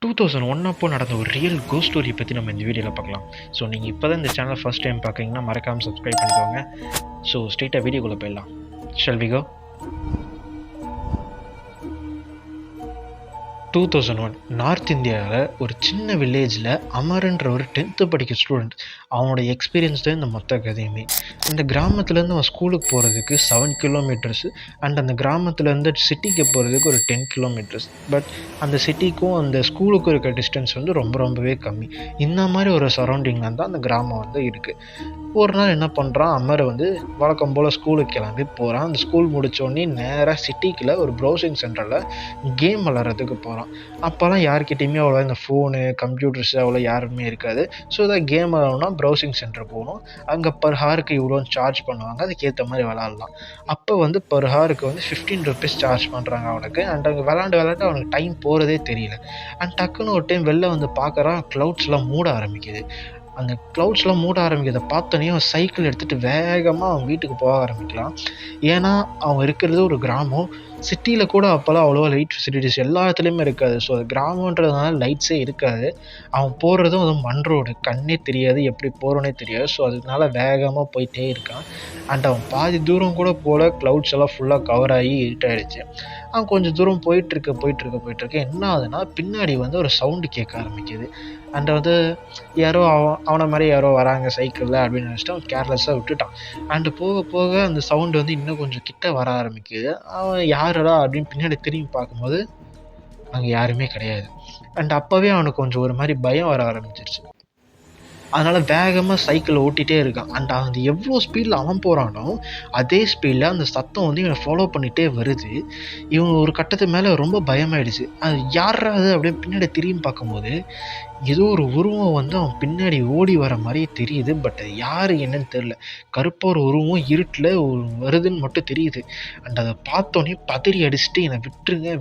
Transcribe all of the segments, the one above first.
2001 அப்போ நடந்த ஒரு ரியல் கோஸ்ட் ஸ்டோரியை பற்றி நம்ம இந்த வீடியோவில் பார்க்கலாம். ஸோ நீங்கள் இப்போ தான் இந்த சேனலை ஃபஸ்ட் டைம் பார்க்குறீங்கன்னா மறக்காமல் சப்ஸ்கிரைப் பண்ணிக்கோங்க. ஸோ ஸ்ட்ரெயிட்டாக வீடியோக்குள்ளே போயிடலாம். Shall we go? 2001 நார்த் இந்தியாவில் ஒரு சின்ன வில்லேஜில் அமர்ன்ற ஒரு 10th படிக்கிற ஸ்டூடெண்ட். அவனோட எக்ஸ்பீரியன்ஸ் தான் இந்த மொத்த கதையுமே. இந்த கிராமத்துலேருந்து அவன் ஸ்கூலுக்கு போகிறதுக்கு 7 கிலோமீட்டர்ஸு அண்ட் அந்த கிராமத்துலேருந்து சிட்டிக்கு போகிறதுக்கு ஒரு 10 கிலோமீட்டர்ஸ். பட் அந்த சிட்டிக்கும் அந்த ஸ்கூலுக்கும் இருக்க டிஸ்டன்ஸ் வந்து ரொம்பவே கம்மி. இந்த மாதிரி ஒரு சரௌண்டிங்கில் தான் அந்த கிராமம் வந்து இருக்குது. ஒரு நாள் என்ன பண்ணுறான், அமர் வந்து வழக்கம் போல் ஸ்கூலுக்கு கிளம்பி போகிறான். அந்த ஸ்கூல் முடித்தோடனே நேராக சிட்டிக்குள்ள ஒரு ப்ரௌசிங் சென்டரில் கேம் விளாட்றதுக்கு போகிறான். அப்போல்லாம் யார்கிட்டையுமே அவ்வளோ இந்த ஃபோனு கம்ப்யூட்டர்ஸ் அவ்வளோ யாருமே இருக்காது. ஸோ இதான் கேம் விளாடணும்னா ப்ரௌசிங் சென்டர் போகணும். அங்கே பர் ஹாருக்கு இவ்வளோன்னு சார்ஜ் பண்ணுவாங்க, அதுக்கேற்ற மாதிரி விளாட்லாம். அப்போ வந்து பர் ஹாருக்கு வந்து 15 ருபீஸ் சார்ஜ் பண்ணுறாங்க அவனுக்கு. அண்ட் அங்கே விளாண்டு அவனுக்கு டைம் போகிறதே தெரியல. அண்ட் டக்குன்னு ஒரு டைம் வெளில வந்து பார்க்குறான், க்ளவுட்ஸ்லாம் மூட ஆரம்பிக்குது. அந்த க்ளவுட்ஸ்லாம் மூட ஆரம்பிக்கிறத பார்த்தோன்னே அவன் சைக்கிள் எடுத்துகிட்டு வேகமாக அவன் வீட்டுக்கு போக ஆரம்பிக்கலாம். ஏன்னா அவன் இருக்கிறது ஒரு கிராமம். சிட்டியில் கூட அப்போல்லாம் அவ்வளோவா லைட் ஃபெசிலிட்டிஸ் எல்லா இடத்துலையுமே இருக்காது. ஸோ அது கிராமன்றதுனால லைட்ஸே இருக்காது. அவன் போகிறதும் அதுவும் மண் ரோடு, கண்ணே தெரியாது, எப்படி போகிறோன்னே தெரியாது. ஸோ அதனால வேகமாக போயிட்டே இருக்கான். அண்ட் அவன் பாதி தூரம் கூட போல க்ளவுட்ஸ் எல்லாம் ஃபுல்லாக கவர் ஆகி இருட்டாயிடுச்சு. அவன் கொஞ்சம் தூரம் போயிட்டுருக்க என்ன ஆகுதுன்னா, பின்னாடி வந்து ஒரு சவுண்டு கேட்க ஆரம்பிக்குது. அண்ட் வந்து யாரோ அவனை மாதிரி யாரோ வராங்க சைக்கிளில் அப்படின்னு நினச்சிட்டு அவன் கேர்லெஸ்ஸாக விட்டுட்டான். அண்டு போக போக அந்த சவுண்டு வந்து இன்னும் கொஞ்சம் கிட்ட வர ஆரம்பிக்குது. அவன் யாரடா அப்படின்னு பின்னாடி திரும்பி பார்க்கும்போது அங்கே யாருமே கிடையாது. அண்ட் அப்போவே அவனுக்கு கொஞ்சம் ஒரு மாதிரி பயம் வர ஆரம்பிச்சிருச்சு. அதனால் வேகமாக சைக்கிளை ஓட்டிகிட்டே இருக்கான். அண்ட் அது எவ்வளோ ஸ்பீடில் அவன் போகிறானோ அதே ஸ்பீடில் அந்த சத்தம் வந்து இவனை ஃபாலோ பண்ணிகிட்டே வருது. இவன் ஒரு கட்டத்துக்கு மேலே ரொம்ப பயமாயிடுச்சு. அது யாரா அது அப்படின்னு பின்னாடி திரும்பி பார்க்கும்போது ஏதோ ஒரு உருவம் வந்து அவன் பின்னாடி ஓடி வர மாதிரியே தெரியுது. பட் அது யார் என்னன்னு தெரில. கருப்பாக ஒரு உருவம் இருட்டில் வருதுன்னு மட்டும் தெரியுது. அண்ட் அதை பார்த்தோன்னே பதறி அடிச்சுட்டு என்னை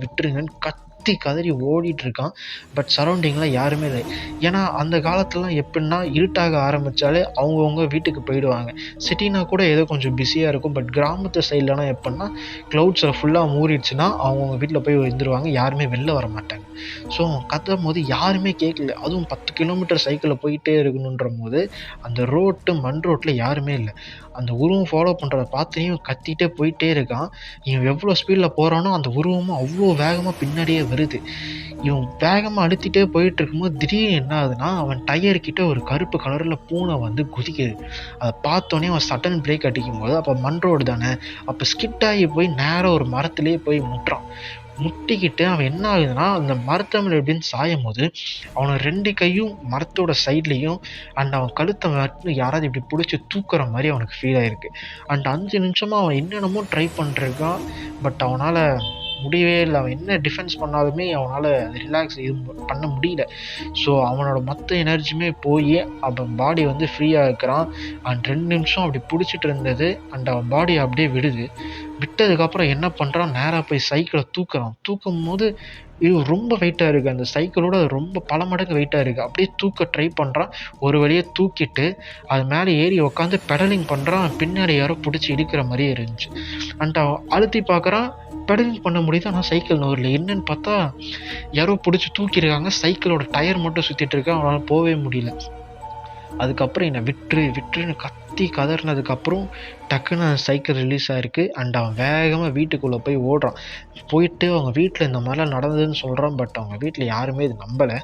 விட்டுருங்கன்னு கதறி ஓடிட்டுருக்கான். பட் சரௌண்டிங்கில் யாருமே இல்லை. ஏன்னா அந்த காலத்துலலாம் எப்படின்னா இருட்டாக ஆரம்பித்தாலே அவங்கவுங்க வீட்டுக்கு போயிடுவாங்க. சிட்டினா கூட ஏதோ கொஞ்சம் பிஸியாக இருக்கும். பட் கிராமத்து சைட்லலாம் எப்படின்னா க்ளவுட்ஸில் ஃபுல்லாக மூடிடுச்சுன்னா அவங்கவுங்க வீட்டில் போய் இருந்துருவாங்க, யாருமே வெளில வர மாட்டாங்க. ஸோ கத்தும் போது யாருமே கேட்கல. அதுவும் 10 கிலோமீட்டர் சைக்கிளில் போயிட்டே இருக்கணுன்ற போது அந்த மண் ரோட்டில் யாருமே இல்லை. அந்த உருவம் ஃபாலோ பண்ணுறத பார்த்துனையும் கத்திகிட்டே போயிட்டே இருக்கான். இவன் எவ்வளோ ஸ்பீடில் போகிறானோ அந்த உருவமும் அவ்வளோ வேகமாக பின்னாடியே வருது. இவன் வேகமாக அழுத்திட்டே போயிட்டு இருக்கும்போது திடீர்னு என்ன ஆகுதுன்னா, அவன் டயர்கிட்ட ஒரு கருப்பு கலரில் பூனை வந்து குதிக்குது. அதை பார்த்தோன்னே அவன் சடன் பிரேக் அடிக்கும்போது அப்போ மண் ரோடு தானே, அப்போ ஸ்கிட் ஆகி போய் நேராக ஒரு மரத்துலேயே போய் முட்டுறான். முட்டிக்கிட்டு அவன் என்ன ஆகுதுன்னா, அந்த மரத்து மேலே எப்படின்னு சாயும் போது அவனை 2 கையும் மரத்தோட சைட்லேயும் அண்ட் அவன் கழுத்தை மட்டும் யாராவது இப்படி பிடிச்சி தூக்குற மாதிரி அவனுக்கு ஃபீல் ஆகிருக்கு. அண்ட் 5 நிமிஷமாக அவன் என்னென்னமோ ட்ரை பண்ணிருக்கான். பட் அவனால் முடியவே இல்லை. அவன் என்ன டிஃபென்ஸ் பண்ணாலுமே அவனால் ரிலாக்ஸ் பண்ண முடியல. ஸோ அவனோட மொத்த எனர்ஜியுமே போய் அவன் பாடி வந்து ஃப்ரீயாக இருக்கிறான். அண்ட் 2 நிமிஷம் அப்படி பிடிச்சிட்டு இருந்தது. அண்ட் அவன் பாடி அப்படியே விடுது. விட்டதுக்கப்புறம் என்ன பண்ணுறான், நேராக போய் சைக்கிளை தூக்கும் போது இது ரொம்ப வெயிட்டாக இருக்குது. அந்த சைக்கிளோட ரொம்ப பல மடங்கு வெயிட்டாக இருக்குது. அப்படியே தூக்க ட்ரை பண்ணுறான். ஒரு வழியை தூக்கிட்டு அது மேலே ஏறி உட்காந்து பெடலிங் பண்ணுறான். பின்னாடி யாரோ பிடிச்சி இடிக்கிற மாதிரியே இருந்துச்சு. அண்ட் அவன் அழுத்தி பார்க்குறான், பெடலிங் பண்ண முடியுது. ஆனால் சைக்கிள் நகரல. என்னன்னு பார்த்தா யாரோ பிடிச்சி தூக்கியிருக்காங்க. சைக்கிளோட டயர் மட்டும் சுற்றிட்டு இருக்கு. அவனால் போகவே முடியல. அதுக்கப்புறம் என்னை விட்டுருன்னு கதறினதுக்கப்புறம் டக்குன்னு அந்த சைக்கிள் ரிலீஸ் ஆகிருக்கு. அண்ட் அவன் வேகமாக வீட்டுக்குள்ளே போய் ஓடுறான். போயிட்டு அவங்க வீட்டில் இந்த மாதிரிலாம் நடந்ததுன்னு சொல்கிறான். பட் அவங்க வீட்டில் யாருமே இது நம்பலை.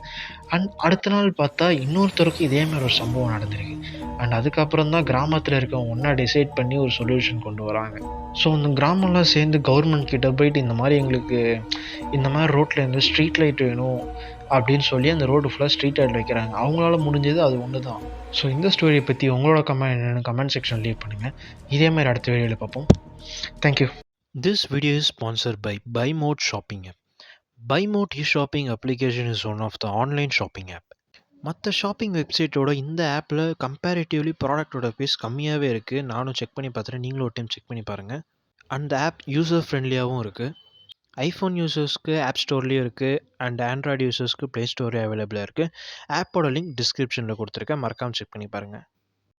அண்ட் அடுத்த நாள் பார்த்தா இன்னொருத்தருக்கும் இதேமாதிரி ஒரு சம்பவம் நடந்திருக்கு. அண்ட் அதுக்கப்புறம் தான் கிராமத்தில் இருக்கவங்க ஒன்றா டிசைட் பண்ணி ஒரு சொல்யூஷன் கொண்டு வராங்க. ஸோ அந்த கிராமம்லாம் சேர்ந்து கவர்மெண்ட் கிட்ட போயிட்டு இந்த மாதிரி எங்களுக்கு இந்த மாதிரி ரோட்டில் இருந்து ஸ்ட்ரீட் லைட் வேணும் அப்படின்னு சொல்லி அந்த ரோடு ஃபுல்லாக ஸ்ட்ரீட் லைட் வைக்கிறாங்க. அவங்களால முடிஞ்சது அது ஒன்று தான். ஸோ இந்த ஸ்டோரியை பற்றி உங்களோட கமெண்ட் என்னென்னு கமெண்ட் செக்ஷன் லீவ் பண்ணுங்கள். இதே மாதிரி அடுத்த வீடியோவில் பார்ப்போம். Thank you. This video is sponsored by BuyMode Shopping app. BuyMode e-shopping application is one of the online shopping app. மற்ற ஷாப்பிங் வெப்சைட்டோட இந்த ஆப்பில் கம்பேரிட்டிவ்லி ப்ராடக்டோட ஃபீஸ் கம்மியாகவே இருக்குது. நானும் செக் பண்ணி பார்த்துட்டேன், நீங்களும் ஒரு டைம் செக் பண்ணி பாருங்கள். அந்த ஆப் யூசர் ஃப்ரெண்ட்லியாகவும் இருக்குது. ஐஃபோன் யூசர்ஸ்க்கு ஆப் ஸ்டோர்லேயும் இருக்குது அண்ட் ஆண்ட்ராய்டு யூசர்ஸ்க்கு ப்ளே ஸ்டோரே அவைலபிளாக இருக்குது. ஆப்போட லிங்க் டிஸ்கிரிப்ஷனில் கொடுத்துருக்கேன், மறக்காமல் செக் பண்ணி பாருங்கள்.